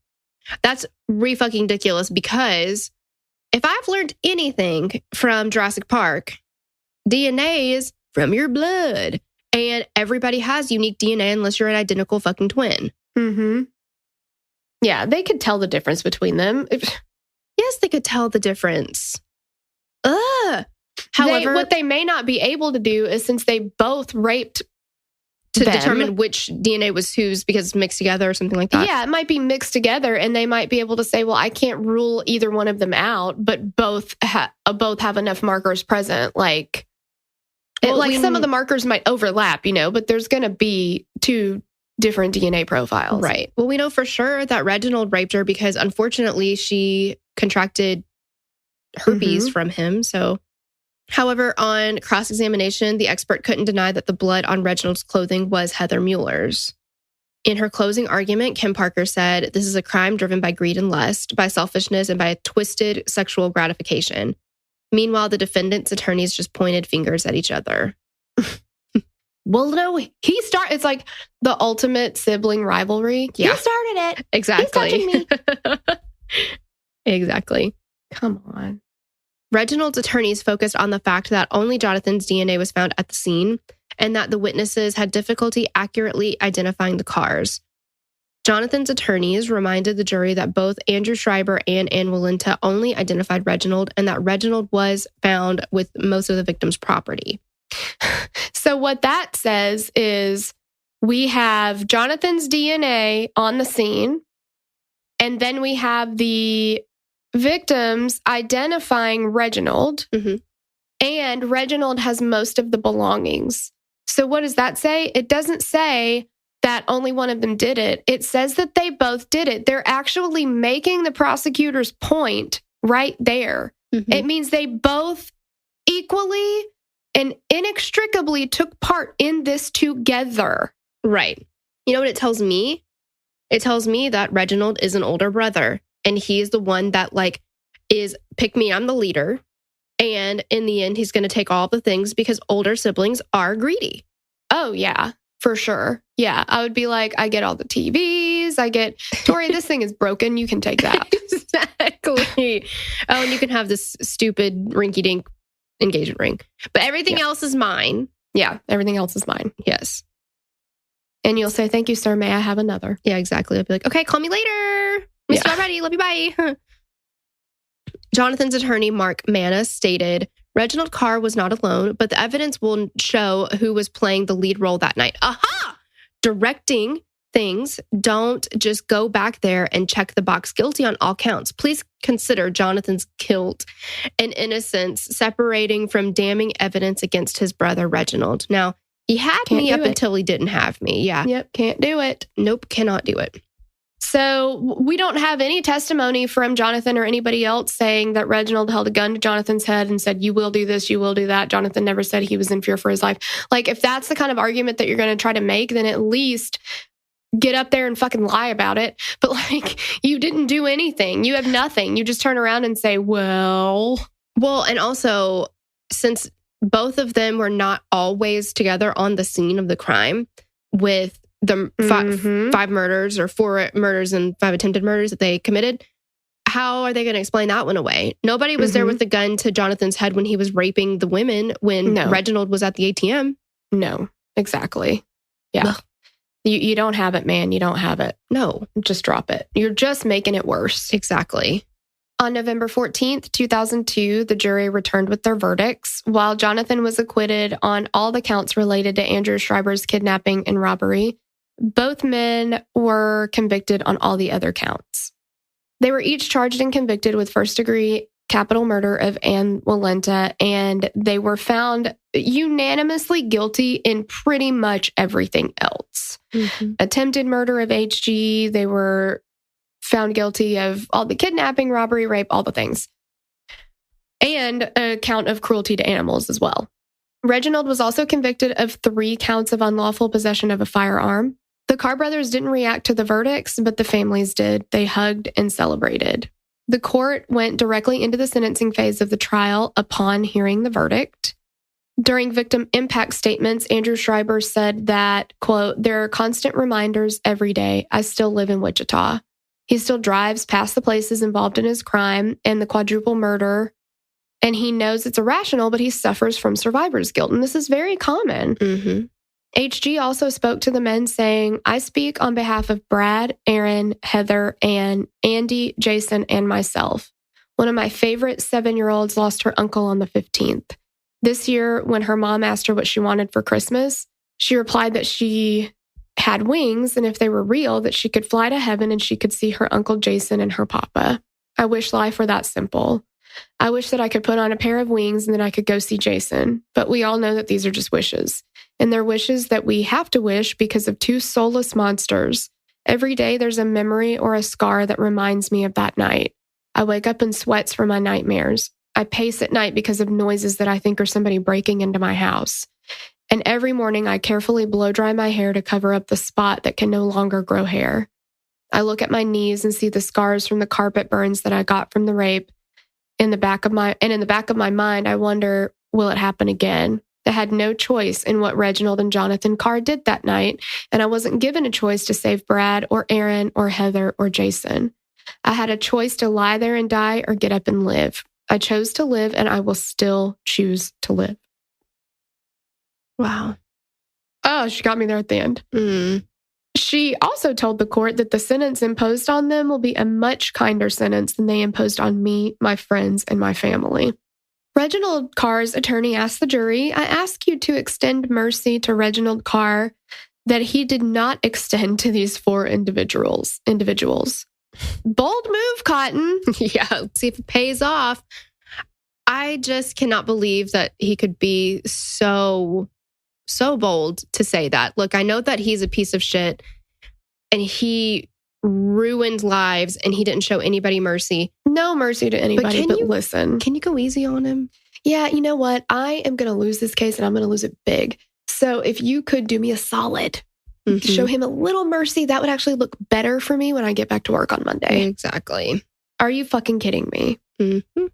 That's re-fucking ridiculous because if I've learned anything from Jurassic Park, DNA is from your blood. And everybody has unique DNA unless you're an identical fucking twin. Yeah, they could tell the difference between them. Yes, they could tell the difference. However, what they may not be able to do is since they both raped to determine which DNA was whose because it's mixed together or something like that. Yeah, it might be mixed together and they might be able to say, well, I can't rule either one of them out, but both have enough markers present. Like, some of the markers might overlap, you know, but there's going to be two different DNA profiles. Right. Well, we know for sure that Reginald raped her because unfortunately she contracted herpes from him. So, however, on cross-examination, the expert couldn't deny that the blood on Reginald's clothing was Heather Mueller's. In her closing argument, Kim Parker said, "This is a crime driven by greed and lust, by selfishness, and by a twisted sexual gratification." Meanwhile, the defendant's attorneys just pointed fingers at each other. Well, no, it's like the ultimate sibling rivalry. Yeah. He started it. Exactly. He's touching me. Exactly. Come on. Reginald's attorneys focused on the fact that only Jonathan's DNA was found at the scene and that the witnesses had difficulty accurately identifying the Carrs. Jonathan's attorneys reminded the jury that both Andrew Schreiber and Ann Walenta only identified Reginald and that Reginald was found with most of the victim's property. So what that says is we have Jonathan's DNA on the scene, and then we have the victims identifying Reginald, and Reginald has most of the belongings. So what does that say? It doesn't say that only one of them did it. It says that they both did it. They're actually making the prosecutor's point right there. It means they both equally and inextricably took part in this together. Right. You know what it tells me? It tells me that Reginald is an older brother and he is the one that is pick me, I'm the leader. And in the end, he's going to take all the things because older siblings are greedy. Oh, yeah, for sure. Yeah, I would be like, I get all the TVs. I get, Tori, this thing is broken. You can take that. Exactly. Oh, and you can have this stupid rinky-dink engagement ring. But everything else is mine. Yeah, everything else is mine. Yes. And you'll say, thank you, sir. May I have another? Yeah, exactly. I'll be like, okay, call me later. Mr. Already, love you, bye. Jonathan's attorney, Mark Manis, stated, Reginald Carr was not alone, but the evidence will show who was playing the lead role that night. Aha! Directing things. Don't just go back there and check the box guilty on all counts. Please consider Jonathan's guilt and innocence separating from damning evidence against his brother, Reginald. Now, he had me up until he didn't have me. Yeah. Yep, can't do it. Nope, cannot do it. So we don't have any testimony from Jonathan or anybody else saying that Reginald held a gun to Jonathan's head and said, you will do this, you will do that. Jonathan never said he was in fear for his life. Like, if that's the kind of argument that you're going to try to make, then at least get up there and fucking lie about it. But you didn't do anything. You have nothing. You just turn around and say, well, and also, since both of them were not always together on the scene of the crime with the five murders or 4 murders and 5 attempted murders that they committed, how are they going to explain that one away? Nobody was there with the gun to Jonathan's head when he was raping the women when Reginald was at the ATM. No, exactly. Yeah. Ugh. You don't have it, man. You don't have it. No. Just drop it. You're just making it worse. Exactly. On November 14th, 2002, the jury returned with their verdicts. While Jonathan was acquitted on all the counts related to Andrew Schreiber's kidnapping and robbery, both men were convicted on all the other counts. They were each charged and convicted with first-degree capital murder of Ann Walenta, and they were found unanimously guilty in pretty much everything else. Attempted murder of HG, they were found guilty of all the kidnapping, robbery, rape, all the things. And a count of cruelty to animals as well. Reginald was also convicted of 3 counts of unlawful possession of a firearm. The Carr brothers didn't react to the verdicts, but the families did. They hugged and celebrated. The court went directly into the sentencing phase of the trial upon hearing the verdict. During victim impact statements, Andrew Schreiber said that, quote, there are constant reminders every day. I still live in Wichita. He still drives past the places involved in his crime and the quadruple murder, and he knows it's irrational, but he suffers from survivor's guilt. And this is very common. HG also spoke to the men saying, I speak on behalf of Brad, Aaron, Heather, and Andy, Jason, and myself. One of my favorite 7-year-olds lost her uncle on the 15th. This year, when her mom asked her what she wanted for Christmas, she replied that she had wings, and if they were real, that she could fly to heaven and she could see her Uncle Jason and her papa. I wish life were that simple. I wish that I could put on a pair of wings and then I could go see Jason. But we all know that these are just wishes. And they're wishes that we have to wish because of 2 soulless monsters. Every day there's a memory or a scar that reminds me of that night. I wake up in sweats from my nightmares. I pace at night because of noises that I think are somebody breaking into my house. And every morning I carefully blow dry my hair to cover up the spot that can no longer grow hair. I look at my knees and see the scars from the carpet burns that I got from the rape. In the back of my mind, I wonder, will it happen again? I had no choice in what Reginald and Jonathan Carr did that night, and I wasn't given a choice to save Brad or Aaron or Heather or Jason. I had a choice to lie there and die or get up and live. I chose to live, and I will still choose to live. Wow. Oh, she got me there at the end. Mm. She also told the court that the sentence imposed on them will be a much kinder sentence than they imposed on me, my friends, and my family. Reginald Carr's attorney asked the jury, I ask you to extend mercy to Reginald Carr that he did not extend to these 4 individuals. Bold move, Cotton. Yeah, let's see if it pays off. I just cannot believe that he could be so bold to say that. Look, I know that he's a piece of shit and he ruined lives and he didn't show anybody mercy. No mercy to anybody, but listen. Can you go easy on him? Yeah, you know what? I am going to lose this case and I'm going to lose it big. So if you could do me a solid, show him a little mercy, that would actually look better for me when I get back to work on Monday. Exactly. Are you fucking kidding me? Mm-hmm.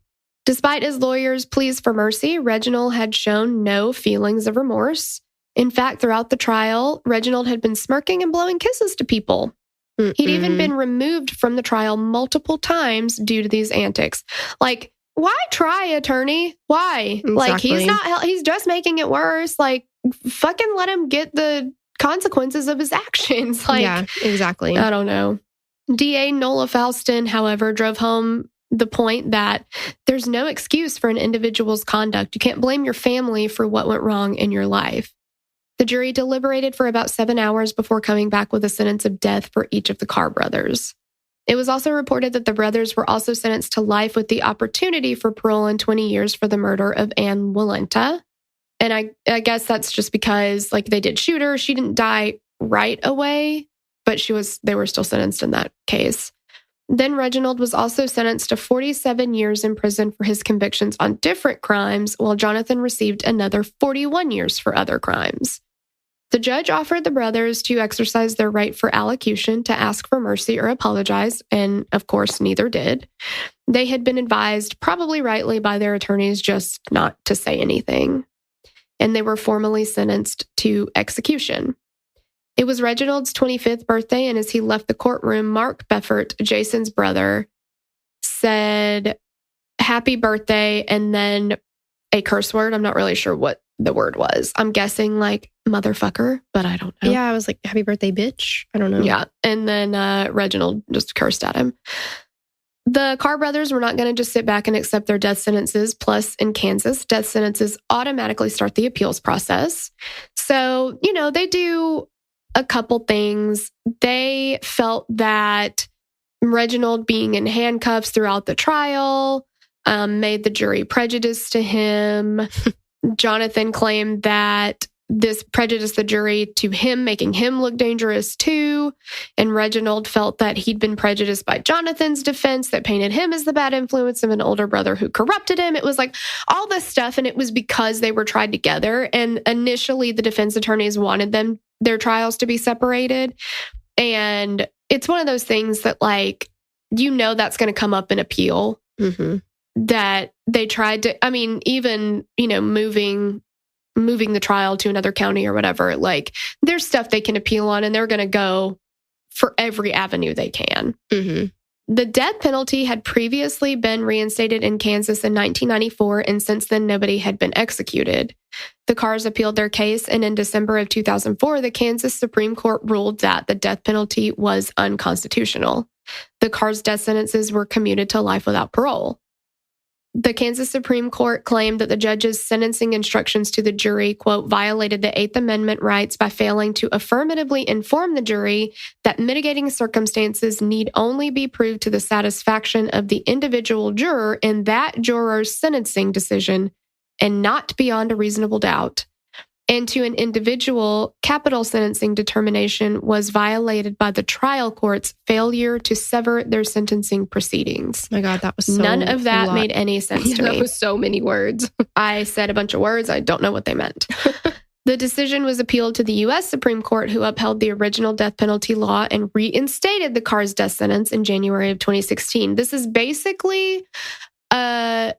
Despite his lawyer's pleas for mercy, Reginald had shown no feelings of remorse. In fact, throughout the trial, Reginald had been smirking and blowing kisses to people. He'd even been removed from the trial multiple times due to these antics. Like, why try, attorney? Why? Exactly. Like, he's just making it worse. Like, fucking let him get the consequences of his actions. Like, yeah, exactly. I don't know. DA Nola Falston, however, drove home the point that there's no excuse for an individual's conduct. You can't blame your family for what went wrong in your life. The jury deliberated for about 7 hours before coming back with a sentence of death for each of the Carr brothers. It was also reported that the brothers were also sentenced to life with the opportunity for parole and 20 years for the murder of Anne Walenta. And I guess that's just because, like, they did shoot her. She didn't die right away, but they were still sentenced in that case. Then Reginald was also sentenced to 47 years in prison for his convictions on different crimes, while Jonathan received another 41 years for other crimes. The judge offered the brothers to exercise their right for allocution to ask for mercy or apologize, and of course, neither did. They had been advised, probably rightly by their attorneys, just not to say anything. And they were formally sentenced to execution. It was Reginald's 25th birthday, and as he left the courtroom, Mark Beffert, Jason's brother, said, "Happy birthday," and then a curse word. I'm not really sure what the word was. I'm guessing like motherfucker, but I don't know. Yeah, I was like, happy birthday, bitch. I don't know. Yeah, and then Reginald just cursed at him. The Carr brothers were not going to just sit back and accept their death sentences. Plus, in Kansas, death sentences automatically start the appeals process. So, they do a couple things. They felt that Reginald being in handcuffs throughout the trial made the jury prejudiced to him. Jonathan claimed that this prejudiced the jury to him, making him look dangerous too. And Reginald felt that he'd been prejudiced by Jonathan's defense that painted him as the bad influence of an older brother who corrupted him. It was like all this stuff, and it was because they were tried together. And initially, the defense attorneys wanted their trials to be separated. And it's one of those things that, like, that's going to come up in appeal. Mm-hmm. That they tried to, even, moving the trial to another county or whatever, like, there's stuff they can appeal on, and they're going to go for every avenue they can. Mm-hmm. The death penalty had previously been reinstated in Kansas in 1994, and since then, nobody had been executed. The Carrs appealed their case, and in December of 2004, the Kansas Supreme Court ruled that the death penalty was unconstitutional. The Carrs' death sentences were commuted to life without parole. The Kansas Supreme Court claimed that the judge's sentencing instructions to the jury, quote, violated the Eighth Amendment rights by failing to affirmatively inform the jury that mitigating circumstances need only be proved to the satisfaction of the individual juror in that juror's sentencing decision and not beyond a reasonable doubt. And to an individual, capital sentencing determination was violated by the trial court's failure to sever their sentencing proceedings. Oh my God, that was so None of that made any sense to me. That was so many words. I said a bunch of words. I don't know what they meant. The decision was appealed to the U.S. Supreme Court, who upheld the original death penalty law and reinstated the Carr's death sentence in January of 2016. This is basically a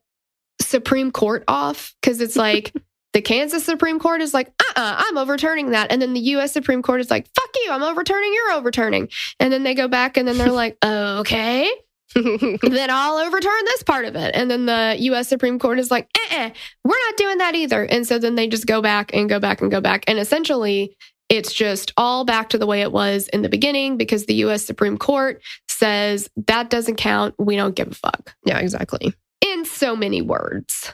Supreme Court off, because it's like the Kansas Supreme Court is like, I'm overturning that. And then the U.S. Supreme Court is like, fuck you, I'm overturning, you're overturning. And then they go back and then they're like, okay, then I'll overturn this part of it. And then the U.S. Supreme Court is like, we're not doing that either. And so then they just go back and go back and go back. And essentially, it's just all back to the way it was in the beginning, because the U.S. Supreme Court says that doesn't count. We don't give a fuck. Yeah, exactly. In so many words.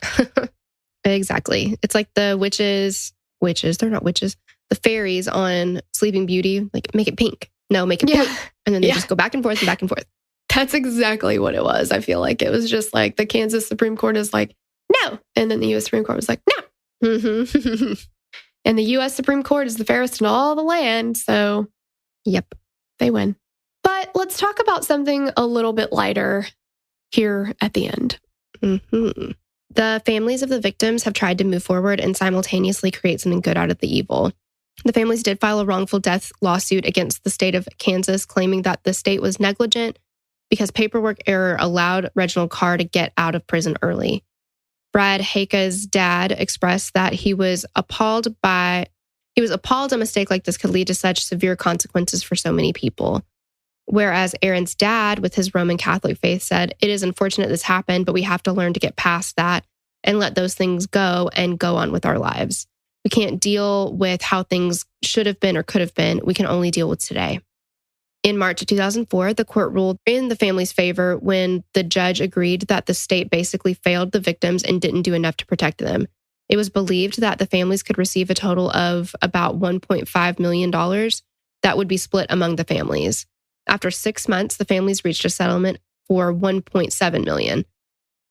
Exactly. It's like the witches, they're not witches. The fairies on Sleeping Beauty, like, make it pink. No, make it blue. And then they just go back and forth and back and forth. That's exactly what it was. I feel like it was just like the Kansas Supreme Court is like, no. And then the U.S. Supreme Court was like, no. Mm-hmm. And the U.S. Supreme Court is the fairest in all the land. So, yep, they win. But let's talk about something a little bit lighter here at the end. Mm-hmm. The families of the victims have tried to move forward and simultaneously create something good out of the evil. The families did file a wrongful death lawsuit against the state of Kansas, claiming that the state was negligent because paperwork error allowed Reginald Carr to get out of prison early. Brad Haika's dad expressed that he was appalled a mistake like this could lead to such severe consequences for so many people. Whereas Aaron's dad, with his Roman Catholic faith, said, it is unfortunate this happened, but we have to learn to get past that and let those things go and go on with our lives. We can't deal with how things should have been or could have been. We can only deal with today. In March of 2004, the court ruled in the family's favor when the judge agreed that the state basically failed the victims and didn't do enough to protect them. It was believed that the families could receive a total of about $1.5 million that would be split among the families. After 6 months, the families reached a settlement for $1.7 million.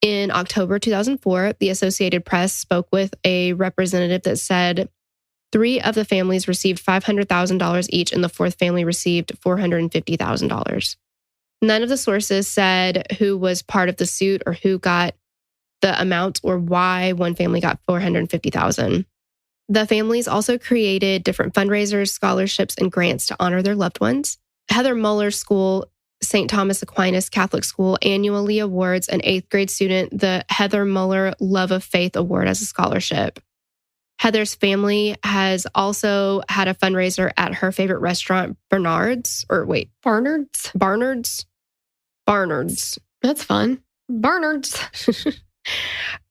In October 2004, the Associated Press spoke with a representative that said 3 of the families received $500,000 each, and the 4th family received $450,000. None of the sources said who was part of the suit or who got the amount or why one family got $450,000. The families also created different fundraisers, scholarships, and grants to honor their loved ones. Heather Muller's school, St. Thomas Aquinas Catholic School, annually awards an 8th grade student the Heather Muller Love of Faith Award as a scholarship. Heather's family has also had a fundraiser at her favorite restaurant, Barnard's. That's fun. Barnard's.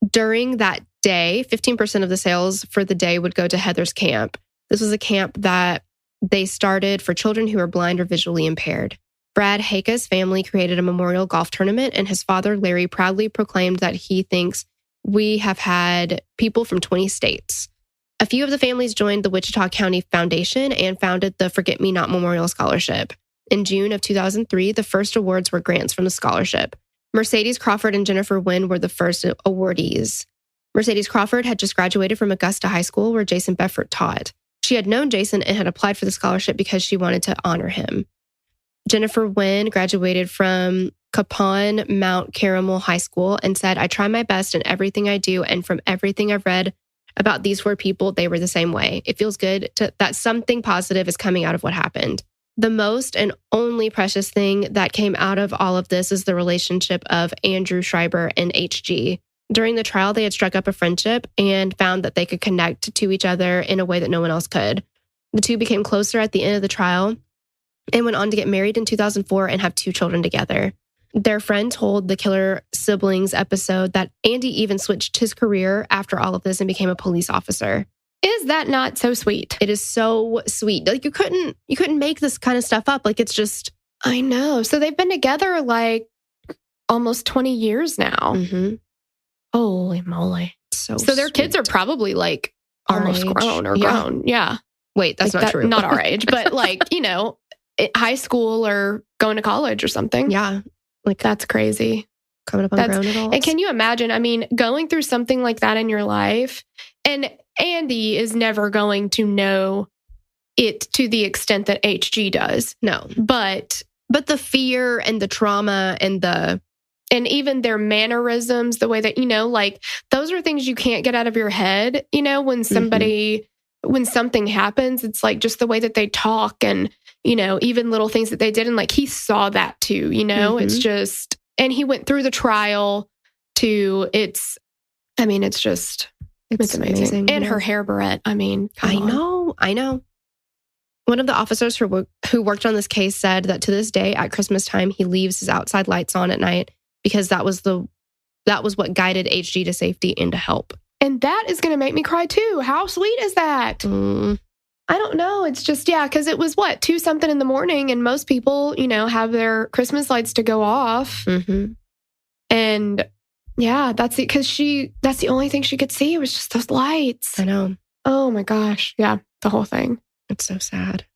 During that day, 15% of the sales for the day would go to Heather's camp. This was a camp that they started for children who are blind or visually impaired. Brad Haika's family created a memorial golf tournament, and his father, Larry, proudly proclaimed that he thinks we have had people from 20 states. A few of the families joined the Wichita County Foundation and founded the Forget Me Not Memorial Scholarship. In June of 2003, the first awards were grants from the scholarship. Mercedes Crawford and Jennifer Wynn were the first awardees. Mercedes Crawford had just graduated from Augusta High School, where Jason Beffert taught. She had known Jason and had applied for the scholarship because she wanted to honor him. Jennifer Wynn graduated from Capon Mount Carmel High School and said, I try my best in everything I do, and from everything I've read about these 4 people, they were the same way. It feels good that something positive is coming out of what happened. The most and only precious thing that came out of all of this is the relationship of Andrew Schreiber and HG. During the trial, they had struck up a friendship and found that they could connect to each other in a way that no one else could. The two became closer at the end of the trial and went on to get married in 2004 and have 2 children together. Their friend told the Killer Siblings episode that Andy even switched his career after all of this and became a police officer. Is that not so sweet? It is so sweet. Like you couldn't make this kind of stuff up. Like it's just, I know. So they've been together like almost 20 years now. Mm-hmm. Holy moly. So their kids are probably like almost grown or grown. Yeah. Wait, that's like not true. Not our age, but like, high school or going to college or something. Yeah. Like that's crazy. Coming up on grown adults. And can you imagine, I mean, going through something like that in your life, and Andy is never going to know it to the extent that HG does. No. But the fear and the trauma and even their mannerisms, the way that, like those are things you can't get out of your head, when somebody when something happens, it's like just the way that they talk and, even little things that they did. And like, he saw that too, it's just, and he went through the trial too. It's amazing. And her hair barrette. I know. One of the officers who worked on this case said that to this day at Christmas time, he leaves his outside lights on at night because that was what guided HG to safety and to help. And that is going to make me cry too. How sweet is that? I don't know. It's just, because it was 2-something in the morning and most people, have their Christmas lights to go off. And that's it. Because that's the only thing she could see was just those lights. I know. Oh my gosh. Yeah. The whole thing. It's so sad.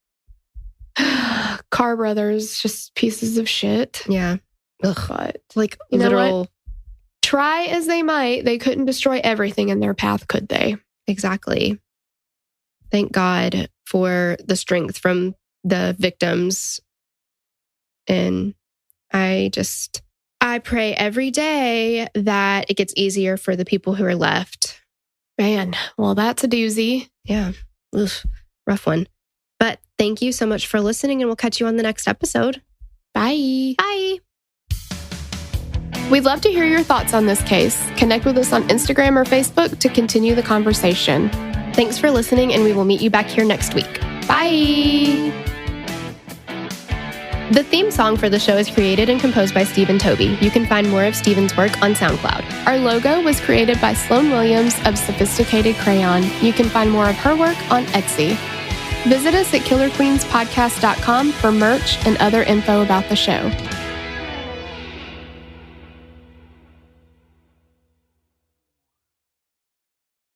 Carr brothers, just pieces of shit. Yeah. Ugh. But like literal. Try as they might, they couldn't destroy everything in their path, could they? Exactly. Thank God for the strength from the victims. And I pray every day that it gets easier for the people who are left. Man, well, that's a doozy. Yeah. Oof, rough one. But thank you so much for listening, and we'll catch you on the next episode. Bye. Bye. We'd love to hear your thoughts on this case. Connect with us on Instagram or Facebook to continue the conversation. Thanks for listening, and we will meet you back here next week. Bye! The theme song for the show is created and composed by Stephen Toby. You can find more of Stephen's work on SoundCloud. Our logo was created by Sloan Williams of Sophisticated Crayon. You can find more of her work on Etsy. Visit us at killerqueenspodcast.com for merch and other info about the show.